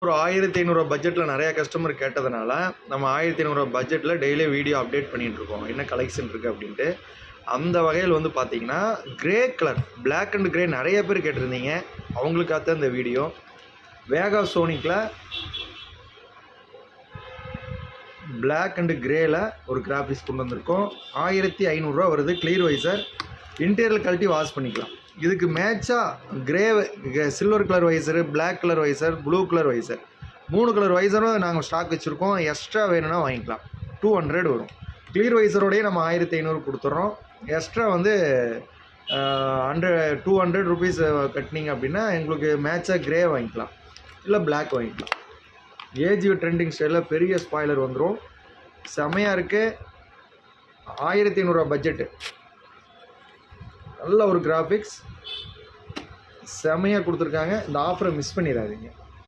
ஒரு 1500 பட்ஜெட்டில் நிறையா கஸ்டமர் கேட்டதுனால நம்ம 1500 பட்ஜெட்டில் டெய்லியும் வீடியோ அப்டேட் பண்ணிகிட்ருக்கோம் என்ன கலெக்ஷன் இருக்குது அப்படின்ட்டு. அந்த வகையில் வந்து பார்த்தீங்கன்னா grey colour black and grey நிறைய பேர் கேட்டிருந்தீங்க, அவங்களுக்காக இந்த வீடியோ. வேகா சோனிக்கில் பிளாக் அண்டு கிரேயில் ஒரு கிராஃபிக்ஸ் கொண்டு வந்திருக்கோம். 1500 வருது. கிளியர் வைசர், இன்டீரியர் கழட்டி வாஷ் பண்ணிக்கலாம். இதுக்கு மேட்சாக grey silver colour visor, black colour visor, blue colour visor, 3 colour வைசரும் நாங்கள் ஸ்டாக் வச்சுருக்கோம். எக்ஸ்ட்ரா வேணும்னா வாங்கிக்கலாம். 200 வரும். கிளியர் வைசரோடையே நம்ம 1500 கொடுத்துட்றோம். எக்ஸ்ட்ரா வந்து 200 ருபீஸ் கட்டினீங்க அப்படின்னா எங்களுக்கு மேட்சாக கிரே வாங்கிக்கலாம், இல்லை பிளாக் வாங்கிக்கலாம். ஏஜியோ ட்ரெண்டிங் ஸ்டைலில் பெரிய ஸ்பாய்லர் வந்துடும். செமையாக இருக்குது. 1500 பட்ஜெட்டு, நல்ல ஒரு கிராஃபிக்ஸ் செமையாக கொடுத்துருக்காங்க. இந்த ஆஃபரை மிஸ் பண்ணிடாதீங்க.